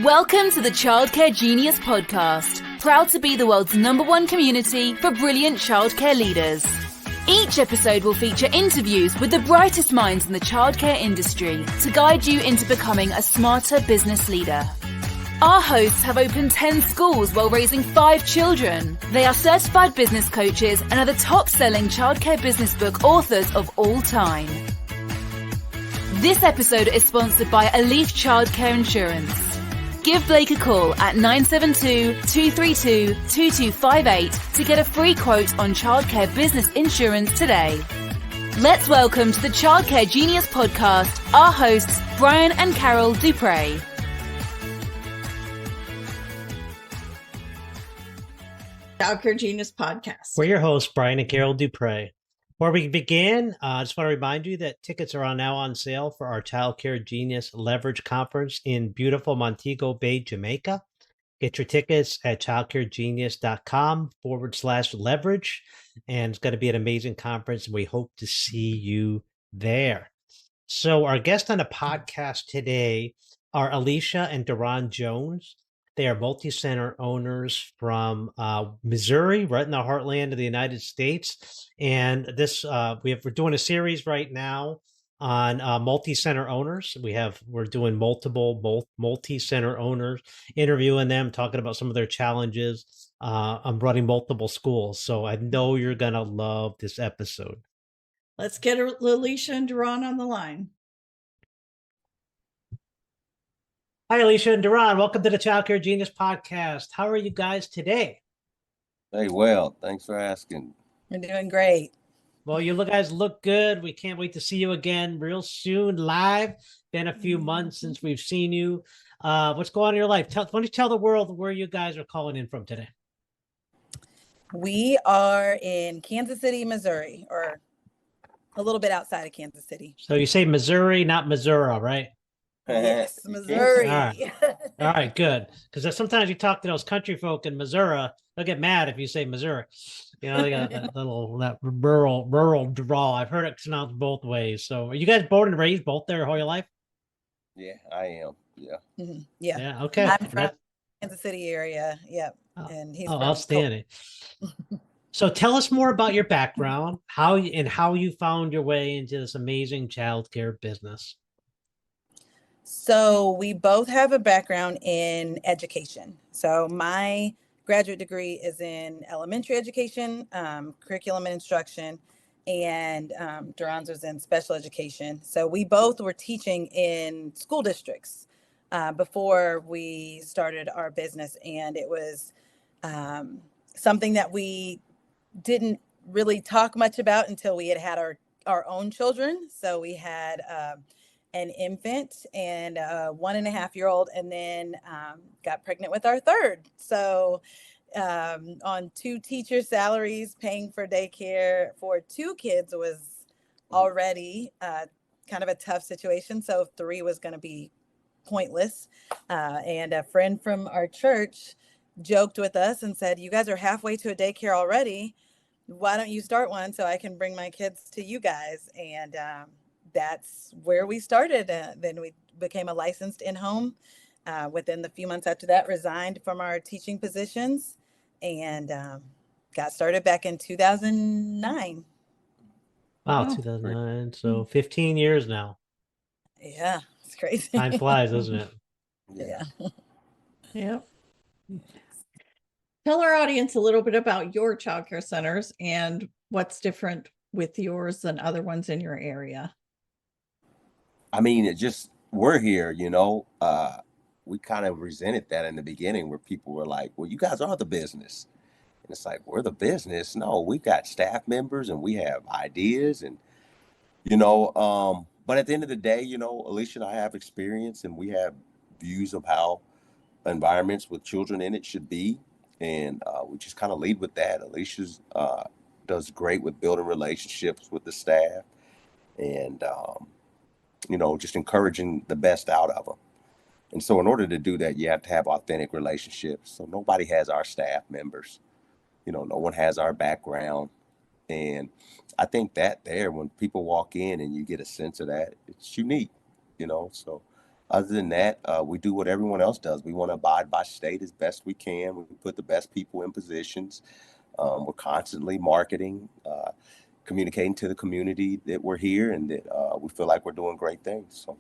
Welcome to the Childcare Genius podcast, proud to be the world's #1 community for brilliant childcare leaders. Each episode will feature interviews with the brightest minds in the childcare industry to guide you into becoming a smarter business leader. Our hosts have opened 10 schools while raising 5 children. They are certified business coaches and are the top-selling childcare business book authors of all time. This episode is sponsored by Alecia Childcare Insurance. Give Blake a call at 972-232-2258 to get a free quote on childcare business insurance today. Let's welcome to the Childcare Genius podcast our hosts, Brian and Carol Dupre. Childcare Genius podcast. We're your hosts, Brian and Carol Dupre. Before we begin, I just want to remind you that tickets are now on sale for our Childcare Genius Leverage Conference in beautiful Montego Bay, Jamaica. Get your tickets at childcaregenius.com/leverage. And it's going to be an amazing conference. And we hope to see you there. So our guests on the podcast today are Alecia and Darron Jones. They are multi-center owners from Missouri, right in the heartland of the United States. And this we're doing a series right now on multi-center owners. We're doing multi-center owners, interviewing them, talking about some of their challenges on running multiple schools. So I know you're gonna love this episode. Let's get Alecia and Darron on the line. Hi, Alecia and Darron. Welcome to the Childcare Genius podcast. How are you guys today? Hey, well, thanks for asking. We're doing great. Well, you guys look good. We can't wait to see you again real soon, live. Been a few months since we've seen you. What's going on in your life? Why don't you tell the world where you guys are calling in from today? We are in Kansas City, Missouri, or a little bit outside of Kansas City. So you say Missouri, not Missouri, right? Yes, Missouri. All right, good. Because sometimes you talk to those country folk in Missouri, they'll get mad if you say Missouri. You know, they got that rural drawl. I've heard it pronounced both ways. So are you guys born and raised both there all your life? Yeah, I am. Yeah. Mm-hmm. Yeah. Yeah. Okay. I'm from Kansas City area. Yep. And he's outstanding. So tell us more about your background, how you found your way into this amazing childcare business. So we both have a background in education. So my graduate degree is in elementary education, curriculum and instruction, and Darron's was in special education. So we both were teaching in school districts before we started our business. And it was something that we didn't really talk much about until we had our own children. So we had an infant and a 1.5-year-old, and then got pregnant with our third. So on 2 teacher salaries, paying for daycare for 2 kids was already kind of a tough situation. So 3 was going to be pointless. And a friend from our church joked with us and said, "You guys are halfway to a daycare already. Why don't you start one so I can bring my kids to you guys?" And that's where we started. Then we became a licensed in-home. Within the few months after that, resigned from our teaching positions and got started back in 2009. Wow, 2009. So 15 years now. Yeah, it's crazy. Time flies, doesn't it? Yeah. Yep. Tell our audience a little bit about your childcare centers and what's different with yours than other ones in your area. I mean, we're here, we kind of resented that in the beginning where people were like, well, you guys are the business. And it's like, we're the business. No, we've got staff members and we have ideas and, but at the end of the day, Alecia and I have experience and we have views of how environments with children in it should be. And we just kind of lead with that. Alicia's does great with building relationships with the staff and, just encouraging the best out of them. And so in order to do that, you have to have authentic relationships. So nobody has our staff members, no one has our background. And I think that when people walk in and you get a sense of that, it's unique, so Other than that, we do what everyone else does. We want to abide by state as best we can. We put the best people in positions. We're constantly marketing, communicating to the community that we're here and that we feel like we're doing great things. So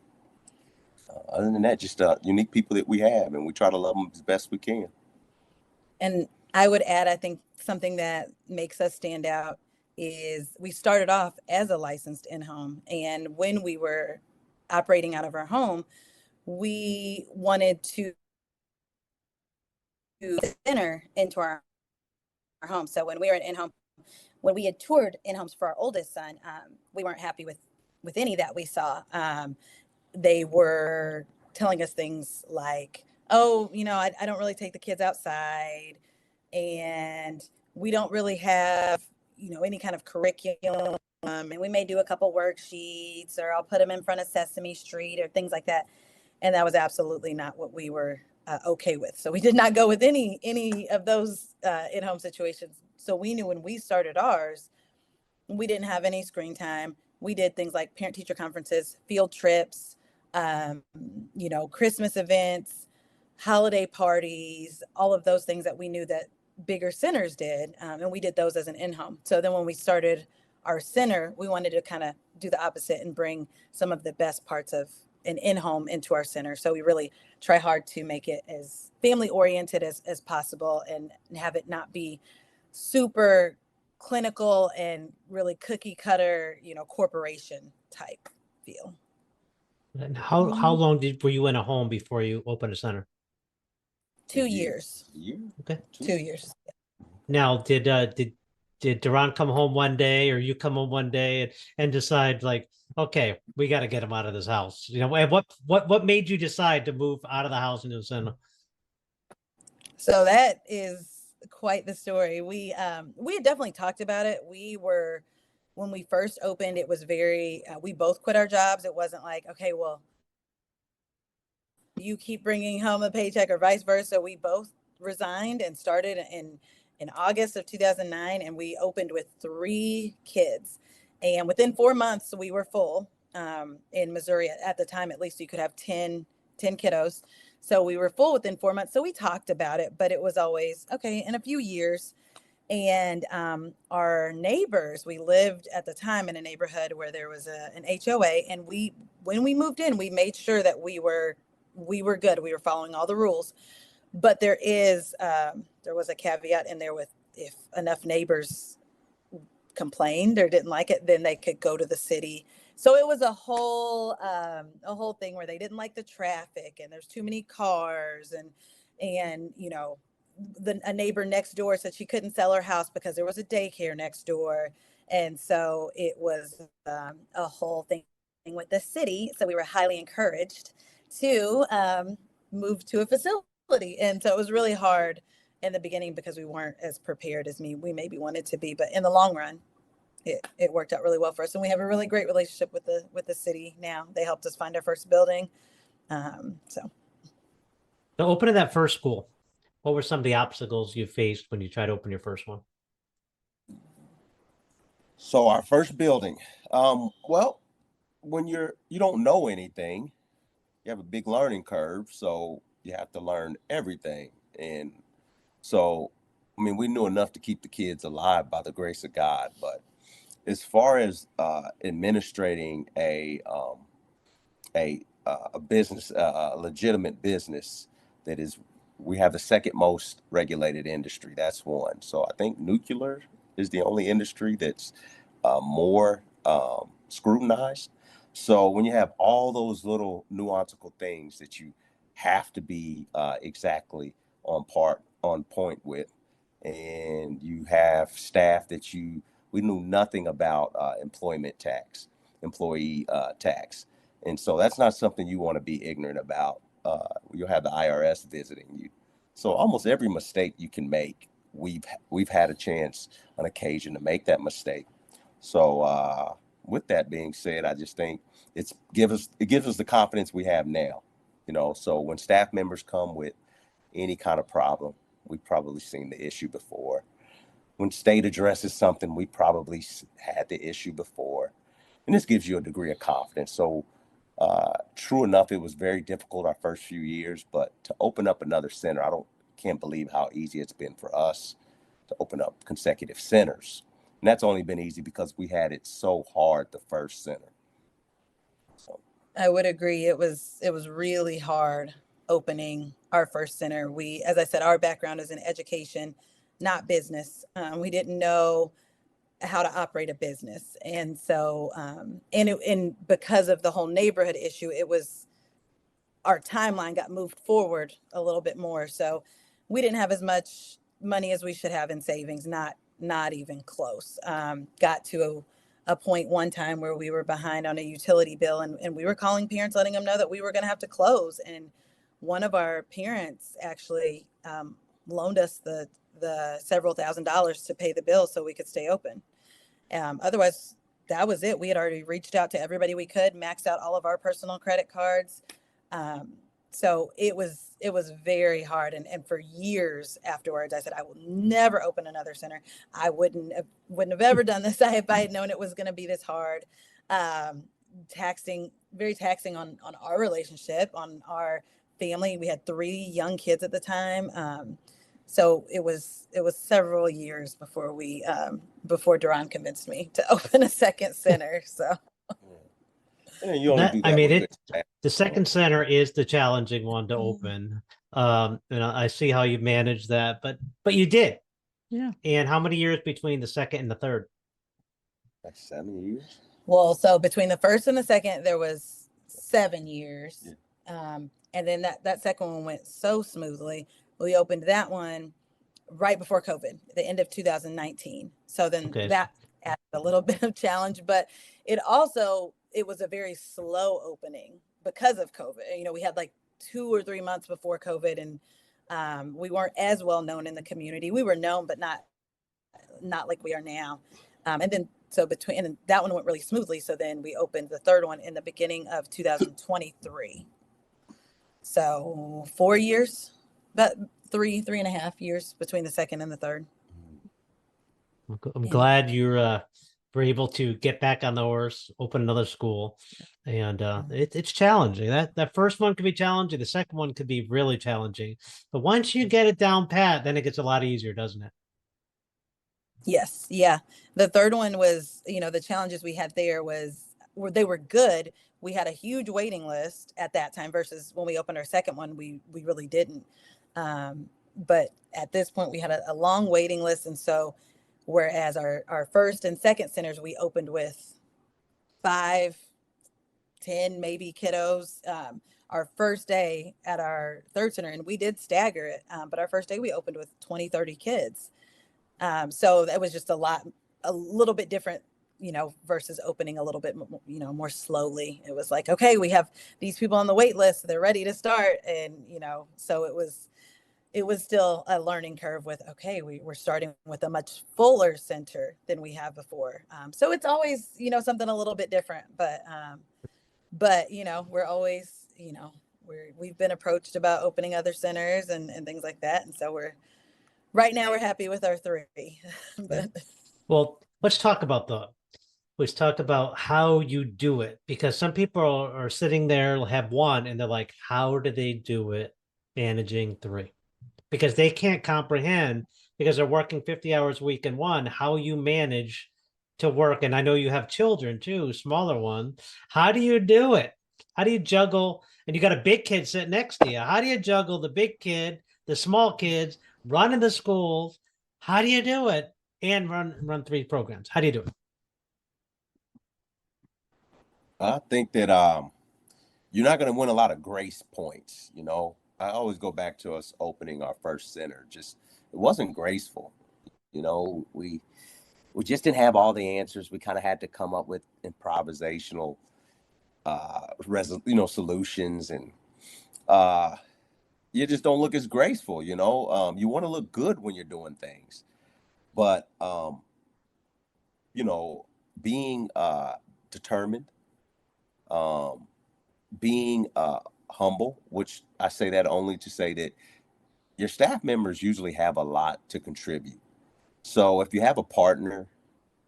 other than that, just unique people that we have, and we try to love them as best we can. And I would add, I think something that makes us stand out is we started off as a licensed in-home. And when we were operating out of our home, we wanted to enter into our home. So when we were in home, when we had toured in-homes for our oldest son, we weren't happy with any that we saw. They were telling us things like, oh, I don't really take the kids outside, and we don't really have, any kind of curriculum, and we may do a couple worksheets, or I'll put them in front of Sesame Street or things like that. And that was absolutely not what we were okay with. So we did not go with any of those in-home situations. So we knew when we started ours, we didn't have any screen time. We did things like parent-teacher conferences, field trips, Christmas events, holiday parties, all of those things that we knew that bigger centers did. And we did those as an in-home. So then when we started our center, we wanted to kind of do the opposite and bring some of the best parts of an in-home into our center. So we really try hard to make it as family oriented as possible and have it not be super clinical and really cookie cutter, corporation type feel. And how long were you in a home before you opened a center? 2 years. Okay. 2 years. Now, did Darron come home one day, or you come home one day and decide, like, okay, we got to get him out of this house? And what made you decide to move out of the house into the center? So that is quite the story. We had definitely talked about it. When we first opened, it was very, we both quit our jobs. It wasn't like, okay, well, you keep bringing home a paycheck or vice versa. We both resigned and started in August of 2009, and we opened with 3 kids. And within 4 months, we were full. In Missouri at the time, at least, you could have 10 kiddos. So we were full within 4 months. So we talked about it, but it was always, okay, in a few years. And our neighbors, we lived at the time in a neighborhood where there was an HOA. And when we moved in, we made sure that we were good. We were following all the rules. But there was a caveat in there with, if enough neighbors complained or didn't like it, then they could go to the city. So it was a whole thing where they didn't like the traffic, and there's too many cars, and a neighbor next door said she couldn't sell her house because there was a daycare next door. And so it was a whole thing with the city. So we were highly encouraged to move to a facility. And so it was really hard in the beginning because we weren't as prepared as we maybe wanted to be. But in the long run, it worked out really well for us. And we have a really great relationship with the city now. They helped us find our first building. So opening that first school, what were some of the obstacles you faced when you tried to open your first one? So our first building, well, when you don't know anything, you have a big learning curve. So you have to learn everything. And so, we knew enough to keep the kids alive by the grace of God. But as far as administrating a business, a legitimate business that is, we have the second most regulated industry. That's one. So I think nuclear is the only industry that's more scrutinized. So when you have all those little nuanceical things that you have to be exactly on point with, and you have staff that we knew nothing about employee tax, and so that's not something you want to be ignorant about. You'll have the IRS visiting you. So almost every mistake you can make, we've had a chance on occasion to make that mistake. So with that being said, I just think it gives us the confidence we have now. So when staff members come with any kind of problem, we've probably seen the issue before. When state addresses something, we probably had the issue before. And this gives you a degree of confidence. So True enough, it was very difficult our first few years, but to open up another center, can't believe how easy it's been for us to open up consecutive centers. And that's only been easy because we had it so hard the first center. So I would agree. It was really hard opening our first center. We, as I said, our background is in education, not business. We didn't know how to operate a business, and so and because of the whole neighborhood issue, it was our timeline got moved forward a little bit more. So we didn't have as much money as we should have in savings. Not even close. Got to a point one time where we were behind on a utility bill, and we were calling parents, letting them know that we were going to have to close. And one of our parents actually loaned us the several $1,000s to pay the bill so we could stay open. Otherwise, that was it. We had already reached out to everybody we could, maxed out all of our personal credit cards. So it was very hard. And for years afterwards, I said, I will never open another center. I wouldn't have ever done this if I had known it was going to be this hard. Very taxing on our relationship, on our family. We had 3 young kids at the time. So it was several years before before Darron convinced me to open a second center. So. And you only do that the second center is the challenging one to open. And I see how you managed that, but you did. Yeah. And how many years between the second and the third? Like 7 years. Well, so between the first and the second, there was 7 years. Yeah. And then that second one went so smoothly. We opened that one right before COVID, the end of 2019. So then that added a little bit of challenge, but it was a very slow opening because of COVID. We had like 2 or 3 months before COVID, and we weren't as well known in the community. We were known, but not like we are now. And then and that one went really smoothly. So then we opened the third one in the beginning of 2023. So 4 years, about 3.5 years between the second and the third. I'm glad you're were able to get back on the horse, open another school, and it's challenging. That first one could be challenging. The second one could be really challenging, but once you get it down pat, then it gets a lot easier, doesn't it? Yes, yeah. The third one was, the challenges we had there they were good. We had a huge waiting list at that time versus when we opened our second one, we really didn't. But at this point, we had a long waiting list, and so. Whereas our first and second centers, we opened with 5, 10, maybe kiddos. Our first day at our third center, and we did stagger it, but our first day we opened with 20, 30 kids. So that was just a little bit different, versus opening a little bit, more slowly. It was like, okay, we have these people on the wait list. They're ready to start. And, so it was still a learning curve with, okay, we're starting with a much fuller center than we have before. So it's always, something a little bit different, but we're always, we've been approached about opening other centers and things like that. And so right now we're happy with our 3. But. Well, let's talk about how you do it, because some people are sitting there, have 1, and they're like, how do they do it managing 3? Because they can't comprehend, because they're working 50 hours a week in 1, how you manage to work. And I know you have children too, smaller ones. How do you do it? How do you juggle? And you got a big kid sitting next to you. How do you juggle the big kid, the small kids, running the schools? How do you do it? And run 3 programs? How do you do it? I think that you're not going to win a lot of grace points, I always go back to us opening our first center. It wasn't graceful. We just didn't have all the answers. We kind of had to come up with improvisational, solutions, and you just don't look as graceful. You want to look good when you're doing things, but being determined, being humble, which I say that only to say that your staff members usually have a lot to contribute. So if you have a partner,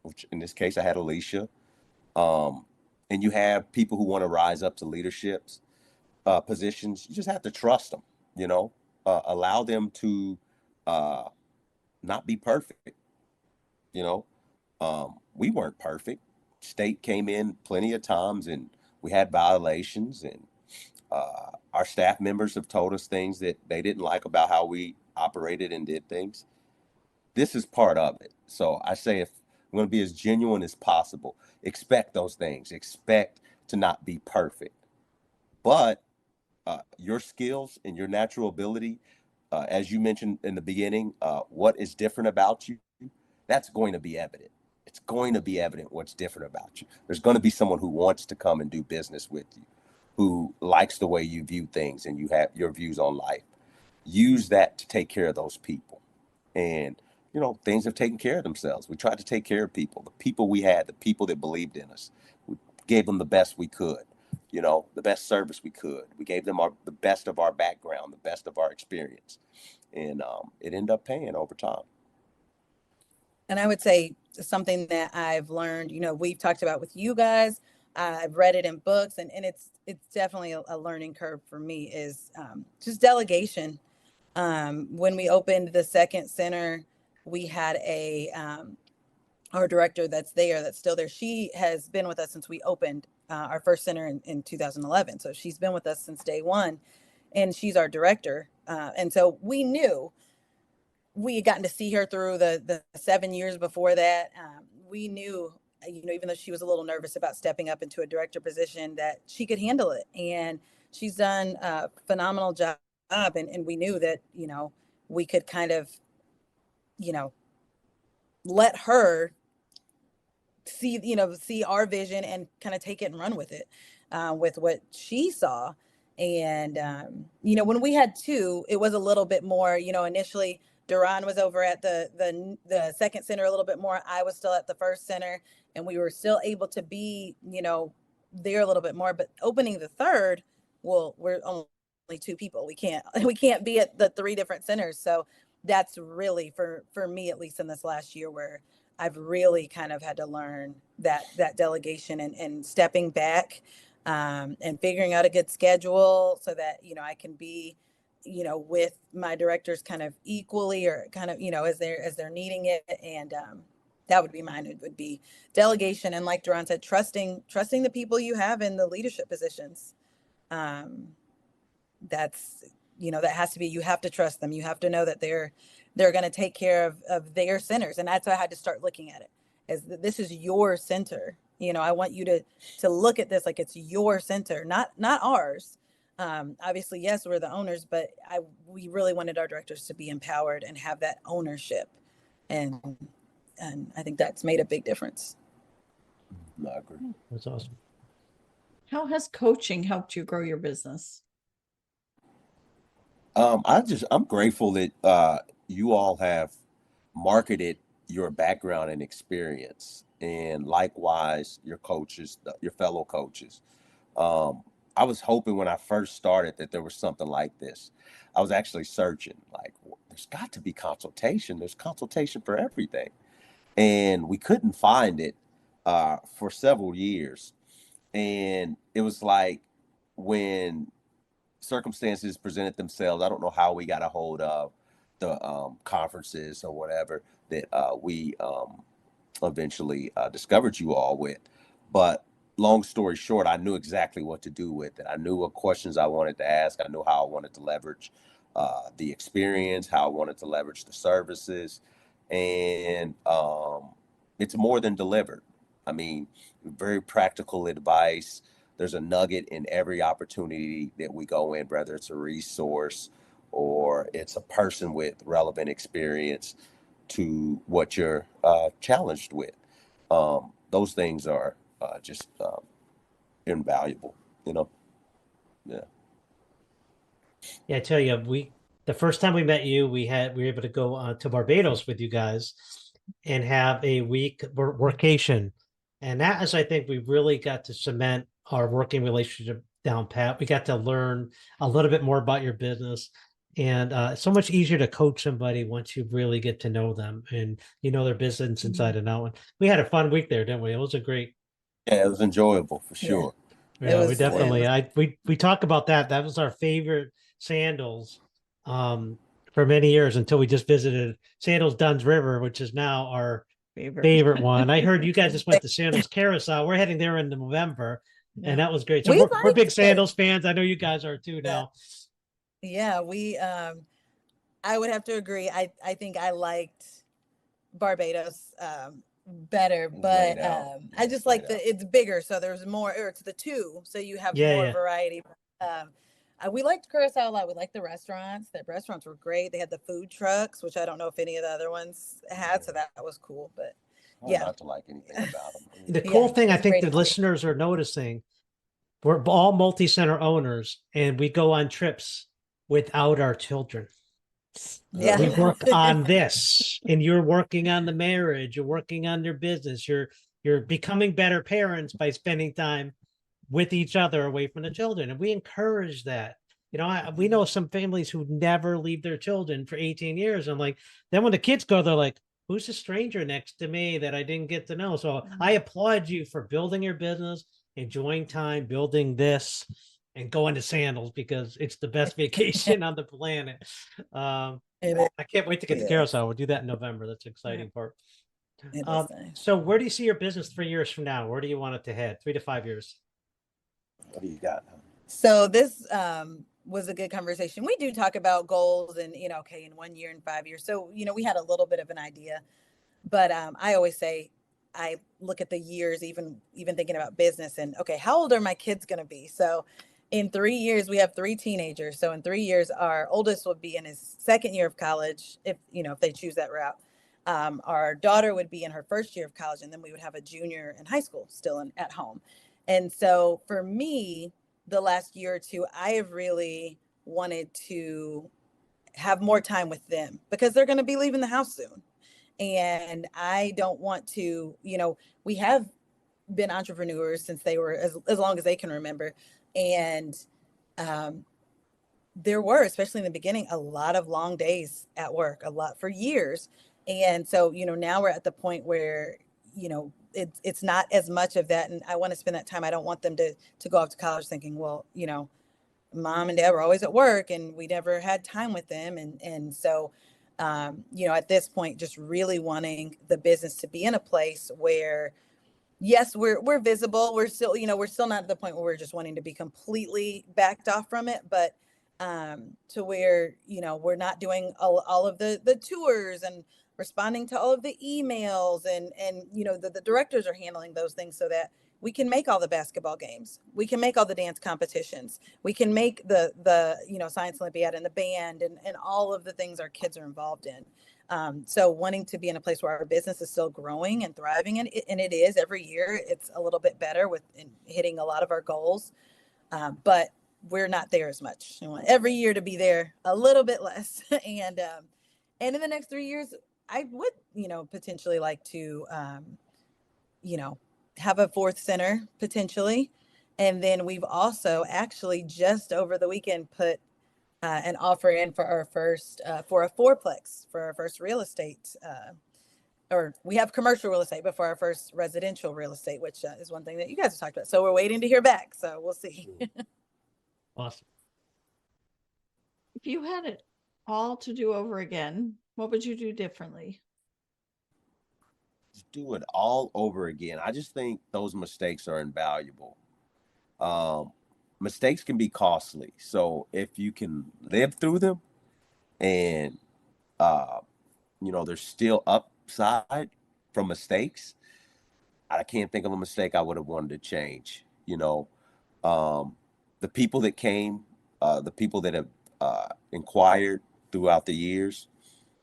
which in this case I had Alecia, and you have people who want to rise up to leaderships positions, you just have to trust them, allow them to not be perfect. We weren't perfect. State came in plenty of times and we had violations, and our staff members have told us things that they didn't like about how we operated and did things. This is part of it. So I say, if I'm going to be as genuine as possible, expect those things. Expect to not be perfect. But your skills and your natural ability, as you mentioned in the beginning, what is different about you, that's going to be evident. It's going to be evident what's different about you. There's going to be someone who wants to come and do business with you, who likes the way you view things and you have your views on life. Use that to take care of those people. And, things have taken care of themselves. We tried to take care of people, the people we had, the people that believed in us. We gave them the best we could, the best service we could. We gave them the best of our background, the best of our experience. And it ended up paying over time. And I would say something that I've learned, we've talked about with you guys, I've read it in books, and it's definitely a learning curve for me, is just delegation. When we opened the second center, we had our director that's still there. She has been with us since we opened our first center in 2011. So she's been with us since day one, and she's our director. And so we knew, we had gotten to see her through the 7 years before that. We knew, even though she was a little nervous about stepping up into a director position, that she could handle it. And she's done a phenomenal job. And we knew that, we could kind of, let her see our vision and kind of take it and run with it, with what she saw. And, when we had two, it was a little bit more, initially Darron was over at the second center a little bit more. I was still at the first center, and we were still able to be, there a little bit more. But opening the third, well, we're only two people. We can't be at the three different centers. So that's really for me, at least in this last year, where I've really kind of had to learn that delegation and stepping back, and figuring out a good schedule so that, I can be, with my directors kind of equally, or kind of, as they're needing it. And that would be mine. It would be delegation. And like Darron said, trusting the people you have in the leadership positions. That's, that has to be, you have to trust them. You have to know that they're going to take care of their centers. And that's how I had to start looking at it, as this is your center. I want you to look at this like it's your center, not ours. Obviously, yes, we're the owners, but we really wanted our directors to be empowered and have that ownership. And I think that's made a big difference. I agree. That's awesome. How has coaching helped you grow your business? I'm grateful that you all have marketed your background and experience, and likewise your coaches, your fellow coaches. I was hoping when I first started that there was something like this. I was actually searching, like, there's got to be consultation. There's consultation for everything. And we couldn't find it for several years. And it was like, when circumstances presented themselves, I don't know how we got a hold of the conferences or whatever that we eventually discovered you all with. But long story short, I knew exactly what to do with it. I knew what questions I wanted to ask. I knew how I wanted to leverage the experience, how I wanted to leverage the services. And it's more than delivered. I mean, very practical advice. There's a nugget in every opportunity that we go in, whether it's a resource or it's a person with relevant experience to what you're challenged with. Those things are just invaluable, Yeah. Yeah, I tell you, the first time we met you, we were able to go to Barbados with you guys and have a week workation, and that is, I think, we really got to cement our working relationship down pat. We got to learn a little bit more about your business, and it's so much easier to coach somebody once you really get to know them and their business inside and out. And we had a fun week there, didn't we? It was a great Yeah, it was enjoyable for Yeah. sure. It Yeah, we was, definitely. We talk about that. That was our favorite sandals for many years until we just visited Sandals Dunn's River, which is now our favorite one. I heard you guys just went to Sandals Carousel. We're heading there in November, and that was great. So we we're big liked it. Sandals fans. I know you guys are too Yeah. now. Yeah, I would have to agree. I think I liked Barbados better, but Laid out. I just Laid like out. it's bigger, so there's more, or it's the two, so you have Yeah, more yeah. variety. We liked Curacao a lot. We liked the restaurants. The restaurants were great. They had the food trucks, which I don't know if any of the other ones had, so that was cool. But Hard yeah, not to like anything about them. The yeah, cool thing I it's a think great the experience. listeners are noticing, we're all multi-center owners, and we go on trips without our children. Yeah. We work on this, and you're working on the marriage, you're working on your business, you're becoming better parents by spending time with each other away from the children, and we encourage that. You know, we know some families who never leave their children for 18 years, and like then when the kids go, they're like, who's the stranger next to me that I didn't get to know? So I applaud you for building your business, enjoying time, building this, and going to Sandals because it's the best vacation on the planet. I can't wait to get to Carousel. We'll do that in November. That's the exciting part. It is nice. So where do you see your business 3 years from now? Where do you want it to head? 3 to 5 years? What do you got? So this was a good conversation. We do talk about goals and, okay, in 1 year and 5 years. So, we had a little bit of an idea, but I always say, I look at the years, even thinking about business and, okay, how old are my kids going to be? So in 3 years, we have 3 teenagers. So in 3 years, our oldest will be in his second year of college, if they choose that route. Our daughter would be in her first year of college, and then we would have a junior in high school still at home. And so for me, the last year or two, I have really wanted to have more time with them because they're going to be leaving the house soon. And I don't want to, we have been entrepreneurs since they were as long as they can remember. And there were, especially in the beginning, a lot of long days at work, a lot for years. And so, now we're at the point where, it's not as much of that. And I want to spend that time. I don't want them to go off to college thinking, well, mom and dad were always at work and we never had time with them. And so, at this point, just really wanting the business to be in a place where, yes, we're visible. We're still, we're still not at the point where we're just wanting to be completely backed off from it, but to where, we're not doing all of the tours and responding to all of the emails and the directors are handling those things so that we can make all the basketball games. We can make all the dance competitions. We can make the Science Olympiad and the band and all of the things our kids are involved in. So wanting to be in a place where our business is still growing and thriving, and it is every year. It's a little bit better with hitting a lot of our goals, but we're not there as much. I want every year to be there a little bit less. And in the next 3 years, I would, potentially like to, have a 4th center potentially. And then we've also actually just over the weekend put an offer in for our first, for a 4-plex for our first real estate, or we have commercial real estate, but for our first residential real estate, which is one thing that you guys have talked about. So we're waiting to hear back. So we'll see. Awesome. If you had it all to do over again, what would you do differently? Do it all over again. I just think those mistakes are invaluable. Mistakes can be costly. So if you can live through them and, there's still upside from mistakes, I can't think of a mistake I would have wanted to change. The people that came, the people that have inquired throughout the years,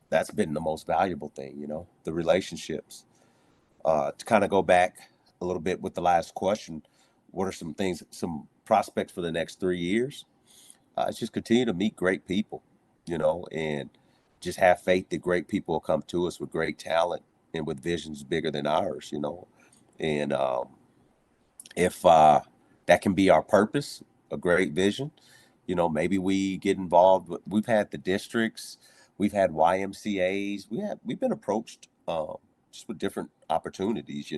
that's been the most valuable thing, the relationships. To kind of go back a little bit with the last question, what are some prospects for the next 3 years? It's just continue to meet great people, and just have faith that great people will come to us with great talent and with visions bigger than ours, and if that can be our purpose, a great vision, maybe we get involved. We've had the districts, we've had YMCAs, we've been approached just with different opportunities,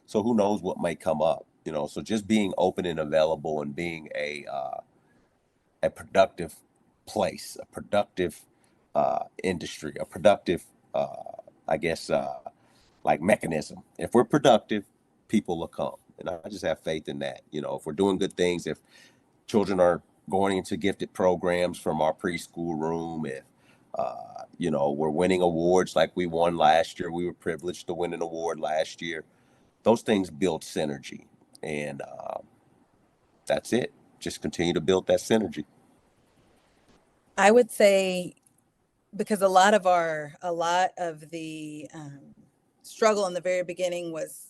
So who knows what might come up, you know? So just being open and available and being a productive place, a productive industry, a productive, like mechanism. If we're productive, people will come. And I just have faith in that. You know, if we're doing good things, if children are going into gifted programs from our preschool room, if, you know, we're winning awards like we won last year, we were privileged to win an award last year. Those things build synergy. And that's it. Just continue to build that synergy. I would say, because a lot of the struggle in the very beginning was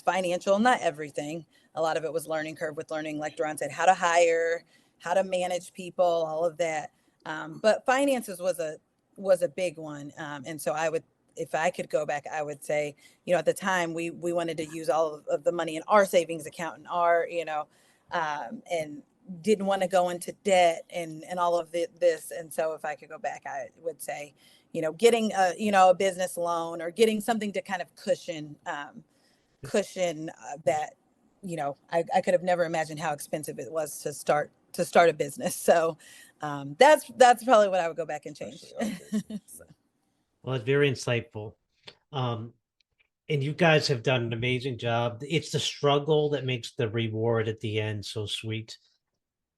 financial, not everything. A lot of it was learning curve with learning, like Darron said, how to hire, how to manage people, all of that. But finances was a big one. And so if I could go back, I would say, you know, at the time we wanted to use all of the money in our savings account and our, you know, and didn't want to go into debt and all of this. And so if I could go back, I would say, you know, getting a business loan or getting something to kind of cushion that, you know, I could have never imagined how expensive it was to start a business. So that's probably what I would go back and change. Well, it's very insightful. And you guys have done an amazing job. It's the struggle that makes the reward at the end so sweet.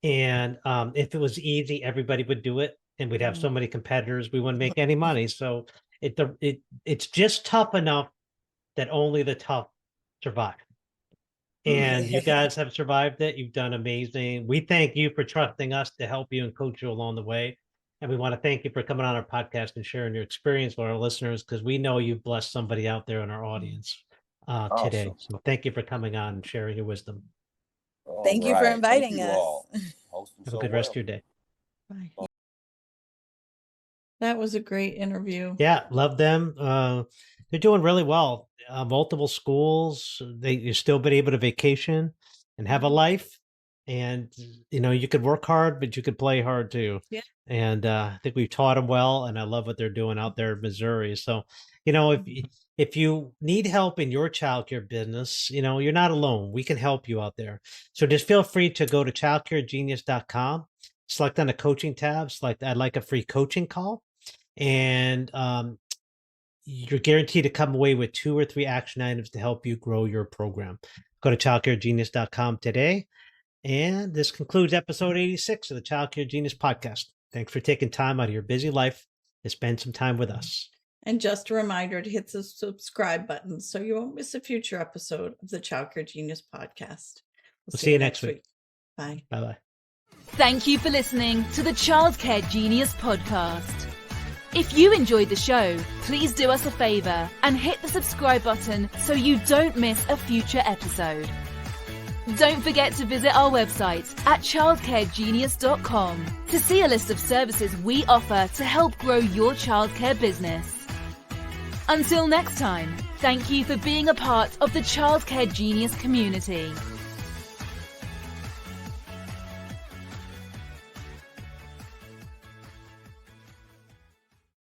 And if it was easy, everybody would do it, and we'd have so many competitors. We wouldn't make any money. So it's just tough enough that only the tough survive. And you guys have survived it. You've done amazing. We thank you for trusting us to help you and coach you along the way. And we want to thank you for coming on our podcast and sharing your experience with our listeners, because we know you've blessed somebody out there in our audience today. So thank you for coming on and sharing your wisdom. Thank you for inviting us. Have a good rest of your day. Bye. That was a great interview. Yeah, love them. They're doing really well. Multiple schools. You've still been able to vacation and have a life. And, you know, you could work hard, but you could play hard too. Yeah. And I think we've taught them well. And I love what they're doing out there in Missouri. So, you know, if you need help in your childcare business, you know, you're not alone. We can help you out there. So just feel free to go to childcaregenius.com, select on the coaching tab, select I'd like a free coaching call. And you're guaranteed to come away with 2 or 3 action items to help you grow your program. Go to childcaregenius.com today. And this concludes episode 86 of the Childcare Genius podcast. Thanks for taking time out of your busy life to spend some time with us. And just a reminder to hit the subscribe button so you won't miss a future episode of the Childcare Genius podcast. We'll see you next week. Bye. Bye-bye. Thank you for listening to the Childcare Genius podcast. If you enjoyed the show, please do us a favor and hit the subscribe button so you don't miss a future episode. Don't forget to visit our website at childcaregenius.com to see a list of services we offer to help grow your childcare business. Until next time, thank you for being a part of the Childcare Genius community.